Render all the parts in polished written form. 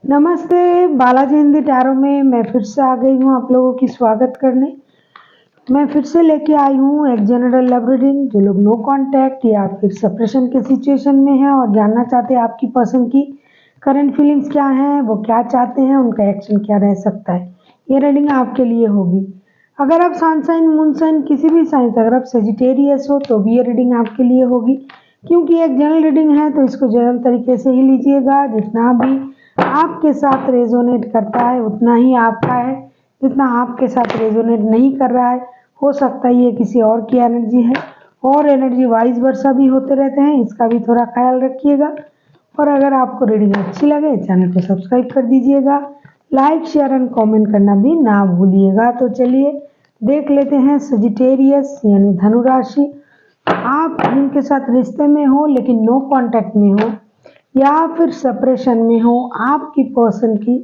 नमस्ते, बालाजी हिंदी टैरो में मैं फिर से आ गई हूँ आप लोगों की स्वागत करने। मैं फिर से लेके आई हूँ एक जनरल लव रीडिंग। जो लोग नो कांटेक्ट या फिर सेपरेशन के सिचुएशन में हैं और जानना चाहते हैं आपकी पसंद की करंट फीलिंग्स क्या हैं, वो क्या चाहते हैं, उनका एक्शन क्या रह सकता है, ये रीडिंग आपके लिए होगी। अगर आप सन साइन, मून साइन, किसी भी साइन से अगर आप सेजिटेरियस हो तो भी ये रीडिंग आपके लिए होगी, क्योंकि एक जनरल रीडिंग है तो इसको जनरल तरीके से ही लीजिएगा। जितना भी आपके साथ रेजोनेट करता है उतना ही आपका है, जितना आपके साथ रेजोनेट नहीं कर रहा है हो सकता है ये किसी और की एनर्जी है, और एनर्जी वाइज वर्सा भी होते रहते हैं, इसका भी थोड़ा ख्याल रखिएगा। और अगर आपको रीडिंग अच्छी लगे चैनल को सब्सक्राइब कर दीजिएगा, लाइक शेयर एंड कमेंट करना भी ना भूलिएगा। तो चलिए देख लेते हैं सजिटेरियस यानी धनु राशि, आप जिनके साथ रिश्ते में हो लेकिन नो कांटेक्ट में हो या फिर सेपरेशन में हो, आपकी पर्सन की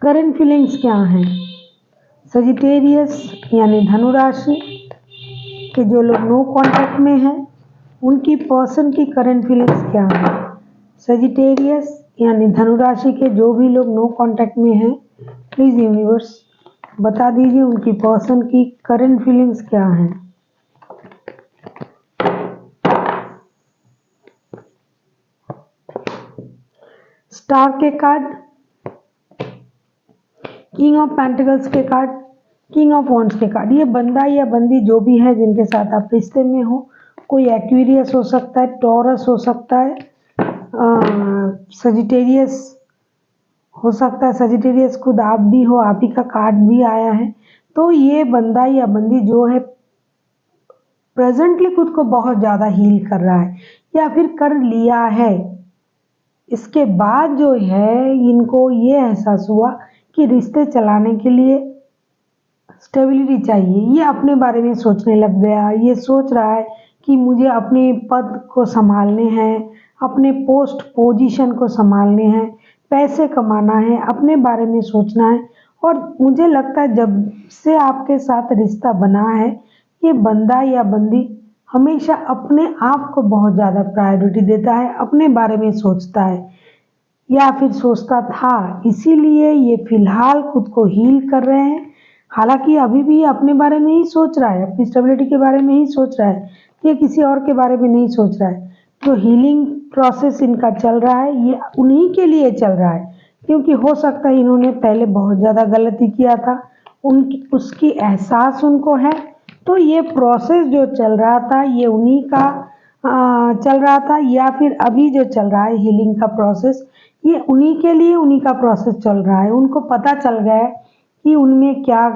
करंट फीलिंग्स क्या हैं। सजिटेरियस यानी धनु राशि के जो लोग नो कांटेक्ट में हैं उनकी पर्सन की करंट फीलिंग्स क्या हैं। सजिटेरियस यानी धनु राशि के जो भी लोग नो कांटेक्ट में हैं, प्लीज यूनिवर्स बता दीजिए उनकी पर्सन की करंट फीलिंग्स क्या हैं। स्टार के कार्ड, किंग ऑफ पेंटिकल्स के कार्ड, किंग ऑफ वॉन्ड्स के कार्ड। ये बंदा या बंदी जो भी है जिनके साथ आप रिश्ते में हो, कोई एक्वेरियस हो सकता है, टॉरस हो सकता है, सजिटेरियस हो सकता है, सजिटेरियस खुद आप भी हो, आप ही का कार्ड भी आया है। तो ये बंदा या बंदी जो है प्रेजेंटली खुद को बहुत ज़्यादा हील कर रहा है या फिर कर लिया है। इसके बाद जो है इनको ये एहसास हुआ कि रिश्ते चलाने के लिए स्टेबिलिटी चाहिए। ये अपने बारे में सोचने लग गया, ये सोच रहा है कि मुझे अपने पद को संभालने हैं, अपने पोस्ट पोजीशन को संभालने हैं, पैसे कमाना है, अपने बारे में सोचना है। और मुझे लगता है जब से आपके साथ रिश्ता बना है ये बंदा या बंदी हमेशा अपने आप को बहुत ज़्यादा प्रायोरिटी देता है, अपने बारे में सोचता है या फिर सोचता था, इसीलिए ये फिलहाल खुद को हील कर रहे हैं। हालांकि अभी भी अपने बारे में ही सोच रहा है, अपनी स्टेबिलिटी के बारे में ही सोच रहा है, ये किसी और के बारे में नहीं सोच रहा है। जो हीलिंग प्रोसेस इनका चल रहा है ये उन्हीं के लिए चल रहा है, क्योंकि हो सकता है इन्होंने पहले बहुत ज़्यादा गलती किया था, उनकी उसकी एहसास उनको है। तो ये प्रोसेस जो चल रहा था ये उन्हीं का चल रहा था, या फिर अभी जो चल रहा है हीलिंग का प्रोसेस ये उन्हीं के लिए उन्हीं का प्रोसेस चल रहा है। उनको पता चल गया है कि उनमें क्या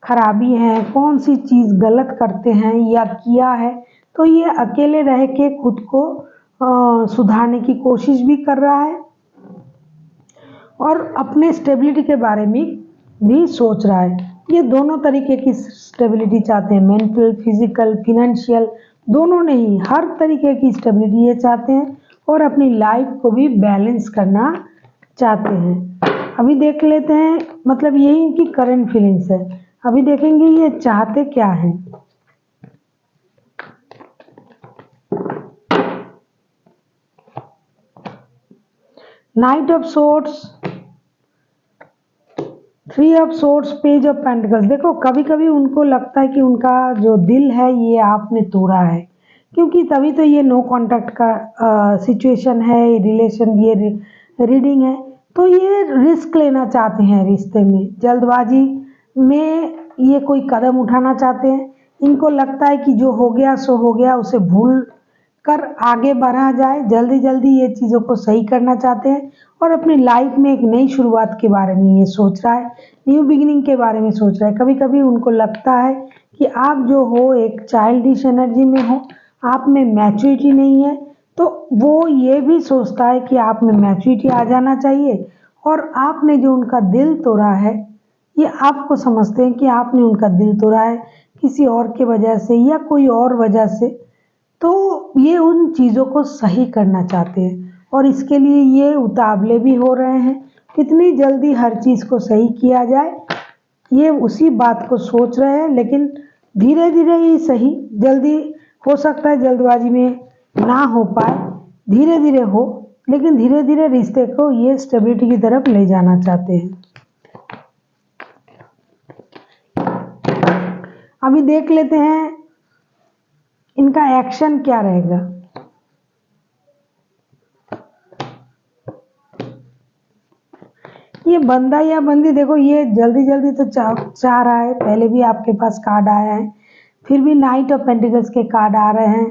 खराबी है, कौन सी चीज़ गलत करते हैं या किया है। तो ये अकेले रह के खुद को सुधारने की कोशिश भी कर रहा है और अपने स्टेबिलिटी के बारे में भी सोच रहा है। ये दोनों तरीके की स्टेबिलिटी चाहते हैं, मेंटल, फिजिकल, फिनेंशियल, दोनों नहीं, हर तरीके की स्टेबिलिटी ये चाहते हैं और अपनी लाइफ को भी बैलेंस करना चाहते हैं। अभी देख लेते हैं, मतलब यही इनकी करंट फीलिंग्स है। अभी देखेंगे ये चाहते क्या हैं। Night of swords, three of swords, page of pentacles. देखो कभी कभी उनको लगता है कि उनका जो दिल है ये आपने तोड़ा है, क्योंकि तभी तो ये नो कांटेक्ट का सिचुएशन है, रिलेशन, ये रीडिंग है। तो ये रिस्क लेना चाहते हैं रिश्ते में, जल्दबाजी में ये कोई कदम उठाना चाहते हैं। इनको लगता है कि जो हो गया सो हो गया, उसे भूल कर आगे बढ़ा जाए, जल्दी जल्दी ये चीज़ों को सही करना चाहते हैं और अपनी लाइफ में एक नई शुरुआत के बारे में ये सोच रहा है, न्यू बिगिनिंग के बारे में सोच रहा है। कभी कभी उनको लगता है कि आप जो हो एक चाइल्डिश एनर्जी में हो, आप में मैच्योरिटी नहीं है, तो वो ये भी सोचता है कि आप में मैच्योरिटी आ जाना चाहिए। और आपने जो उनका दिल तोड़ा है, ये आपको समझते हैं कि आपने उनका दिल तोड़ा है किसी और के वजह से या कोई और वजह से। तो ये उन चीज़ों को सही करना चाहते हैं और इसके लिए ये उतावले भी हो रहे हैं, कितनी जल्दी हर चीज़ को सही किया जाए ये उसी बात को सोच रहे हैं। लेकिन धीरे धीरे ही सही, जल्दी हो सकता है जल्दबाजी में ना हो पाए, धीरे धीरे हो, लेकिन धीरे धीरे रिश्ते को ये स्टेबिलिटी की तरफ ले जाना चाहते हैं। अभी देख लेते हैं इनका एक्शन क्या रहेगा। ये बंदा या बंदी देखो, ये जल्दी जल्दी तो चाह रहा है। पहले भी आपके पास कार्ड आया है, फिर भी नाइट ऑफ पेंटिकल्स के कार्ड आ रहे हैं,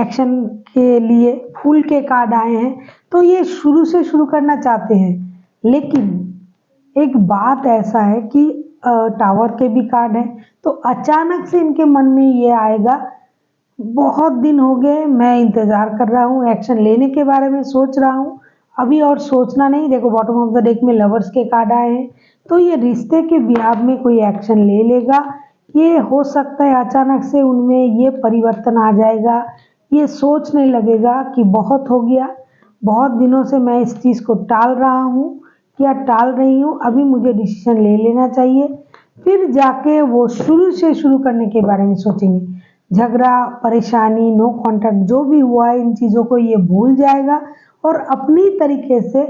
एक्शन के लिए फूल के कार्ड आए हैं। तो ये शुरू से शुरू करना चाहते हैं, लेकिन एक बात ऐसा है कि टावर के भी कार्ड हैं, तो अचानक से इनके मन में ये आएगा, बहुत दिन हो गए मैं इंतज़ार कर रहा हूँ, एक्शन लेने के बारे में सोच रहा हूँ, अभी और सोचना नहीं। देखो बॉटम ऑफ द डेक में लवर्स के कार्ड आए हैं, तो ये रिश्ते के बिहाफ में कोई एक्शन ले लेगा। ये हो सकता है अचानक से उनमें ये परिवर्तन आ जाएगा, ये सोचने लगेगा कि बहुत हो गया, बहुत दिनों से मैं इस चीज़ को टाल रहा हूँ या टाल रही हूँ, अभी मुझे डिसीजन ले लेना चाहिए। फिर जाके वो शुरू से शुरू करने के बारे में सोचेंगे। झगड़ा, परेशानी, नो कॉन्टैक्ट जो भी हुआ है, इन चीज़ों को ये भूल जाएगा और अपनी तरीके से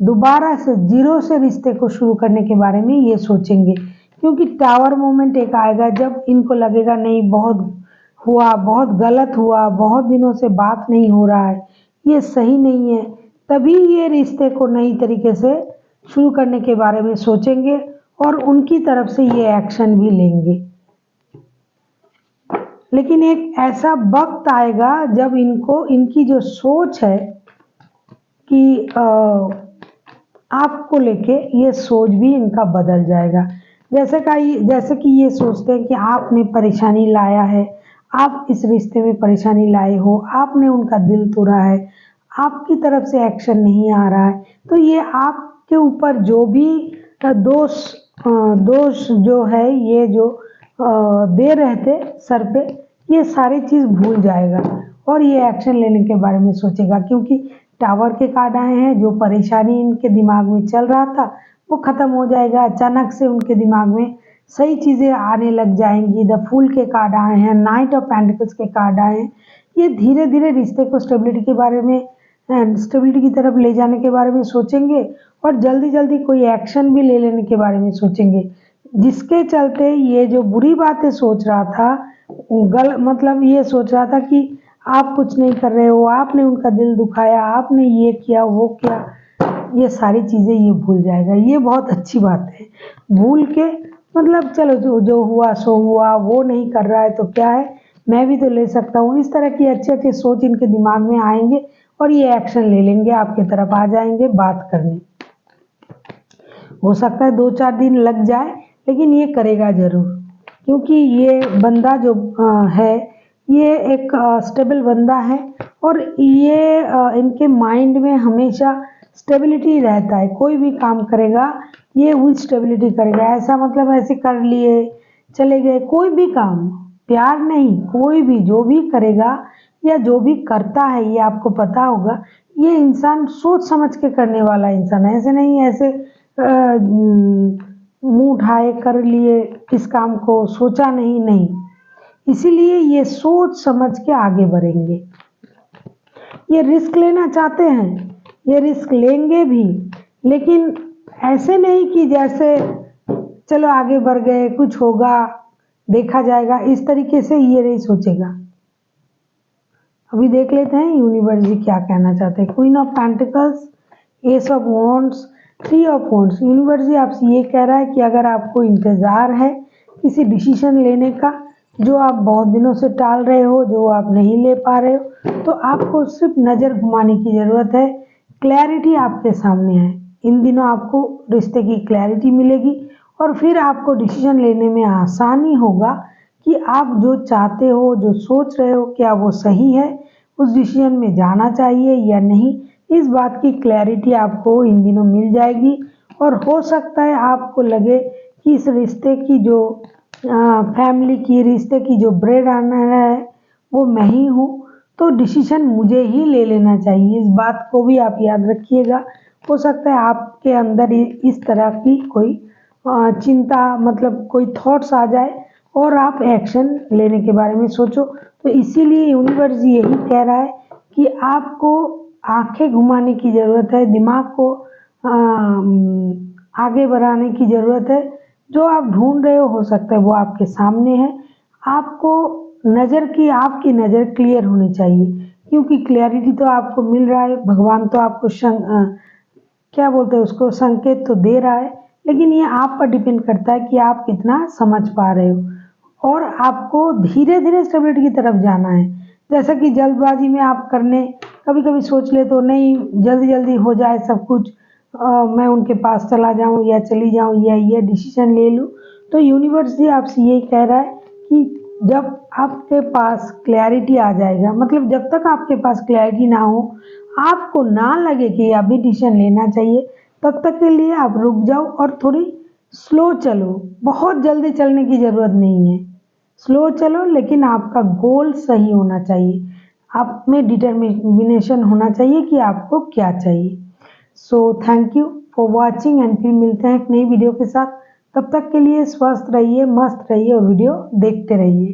दोबारा से जीरो से रिश्ते को शुरू करने के बारे में ये सोचेंगे। क्योंकि टावर मोमेंट एक आएगा जब इनको लगेगा नहीं, बहुत हुआ, बहुत गलत हुआ, बहुत दिनों से बात नहीं हो रहा है, ये सही नहीं है, तभी ये रिश्ते को नई तरीके से शुरू करने के बारे में सोचेंगे और उनकी तरफ से ये एक्शन भी लेंगे। लेकिन एक ऐसा वक्त आएगा जब इनको, इनकी जो सोच है कि आपको लेके, ये सोच भी इनका बदल जाएगा। जैसे कि ये सोचते हैं कि आपने परेशानी लाया है, आप इस रिश्ते में परेशानी लाए हो, आपने उनका दिल तोड़ा है, आपकी तरफ से एक्शन नहीं आ रहा है, तो ये आपके ऊपर जो भी दोष जो है, ये जो दे रहे थे सर पे, ये सारी चीज़ भूल जाएगा और ये एक्शन लेने के बारे में सोचेगा। क्योंकि टावर के कार्ड आए हैं, जो परेशानी इनके दिमाग में चल रहा था वो ख़त्म हो जाएगा। अचानक से उनके दिमाग में सही चीज़ें आने लग जाएंगी। द फूल के कार्ड आए हैं, नाइट ऑफ पेंटिकल्स के कार्ड आए हैं। ये धीरे धीरे रिश्ते को स्टेबिलिटी के बारे में, स्टेबिलिटी की तरफ ले जाने के बारे में सोचेंगे और जल्दी जल्दी कोई एक्शन भी ले लेने के बारे में सोचेंगे, जिसके चलते ये जो बुरी बातें सोच रहा था, मतलब ये सोच रहा था कि आप कुछ नहीं कर रहे हो, आपने उनका दिल दुखाया, आपने ये किया वो किया, ये सारी चीज़ें ये भूल जाएगा। ये बहुत अच्छी बात है, भूल के मतलब चलो जो हुआ सो हुआ, वो नहीं कर रहा है तो क्या है, मैं भी तो ले सकता हूँ। इस तरह की अच्छी अच्छी सोच इनके दिमाग में आएंगे और ये एक्शन ले लेंगे, आपके तरफ आ जाएंगे बात करने। हो सकता है 2-4 दिन लग जाए, लेकिन ये करेगा ज़रूर। क्योंकि ये बंदा जो है, ये एक स्टेबल बंदा है और ये इनके माइंड में हमेशा स्टेबिलिटी रहता है। कोई भी काम करेगा ये विद स्टेबिलिटी करेगा। ऐसा मतलब ऐसे कर लिए चले गए, कोई भी काम, प्यार नहीं, कोई भी जो भी करेगा या जो भी करता है, ये आपको पता होगा, ये इंसान सोच समझ के करने वाला इंसान है। ऐसे नहीं ऐसे मुंह उठाए कर लिए, किस काम को सोचा नहीं, इसीलिए ये सोच समझ के आगे बढ़ेंगे। ये रिस्क लेना चाहते हैं, ये रिस्क लेंगे भी, लेकिन ऐसे नहीं कि जैसे चलो आगे बढ़ गए, कुछ होगा देखा जाएगा, इस तरीके से ये नहीं सोचेगा। अभी देख लेते हैं यूनिवर्स जी क्या कहना चाहते हैं। Queen of pentacles, ace of wands, 3 of wands. Universe ji आपसे ये कह रहा है कि अगर आपको इंतज़ार है किसी डिसीजन लेने का, जो आप बहुत दिनों से टाल रहे हो, जो आप नहीं ले पा रहे हो, तो आपको सिर्फ नज़र घुमाने की ज़रूरत है। क्लैरिटी आपके सामने है, इन दिनों आपको रिश्ते की क्लैरिटी मिलेगी और फिर आपको डिसीजन लेने में आसानी होगा कि आप जो चाहते हो, जो सोच रहे हो, क्या वो सही है, उस डिसीजन में जाना चाहिए या नहीं। इस बात की क्लैरिटी आपको इन दिनों मिल जाएगी और हो सकता है आपको लगे कि इस रिश्ते की जो फैमिली की, रिश्ते की जो ब्रेड अर्नर है वो मैं ही हूँ, तो डिसीजन मुझे ही ले लेना चाहिए। इस बात को भी आप याद रखिएगा। हो सकता है आपके अंदर इस तरह की कोई चिंता, मतलब कोई थॉट्स आ जाए और आप एक्शन लेने के बारे में सोचो। तो इसीलिए यूनिवर्स यही कह रहा है कि आपको आंखें घुमाने की ज़रूरत है, दिमाग को आगे बढ़ाने की ज़रूरत है। जो आप ढूंढ रहे हो सकता है वो आपके सामने है। आपको आपकी नज़र क्लियर होनी चाहिए, क्योंकि क्लैरिटी तो आपको मिल रहा है, भगवान तो आपको क्या बोलते हैं उसको, संकेत तो दे रहा है, लेकिन ये आप पर डिपेंड करता है कि आप कितना समझ पा रहे हो। और आपको धीरे धीरे स्टेबिलिटी की तरफ जाना है। जैसा कि जल्दबाजी में आप कभी कभी सोच ले तो नहीं, जल्दी जल्दी हो जाए सब कुछ, मैं उनके पास चला जाऊं या चली जाऊं या ये डिसीजन ले लूं। तो यूनिवर्स भी आपसे यही कह रहा है कि जब आपके पास क्लैरिटी आ जाएगा, मतलब जब तक आपके पास क्लैरिटी ना हो, आपको ना लगे कि अभी डिसीजन लेना चाहिए, तब तक के लिए आप रुक जाओ और थोड़ी स्लो चलो। बहुत जल्दी चलने की ज़रूरत नहीं है, स्लो चलो, लेकिन आपका गोल सही होना चाहिए। आप में डिटर्मिनेशन होना चाहिए कि आपको क्या चाहिए। So thank you for watching and फिर मिलते हैं एक नई वीडियो के साथ। तब तक के लिए स्वस्थ रहिए, मस्त रहिए और वीडियो देखते रहिए।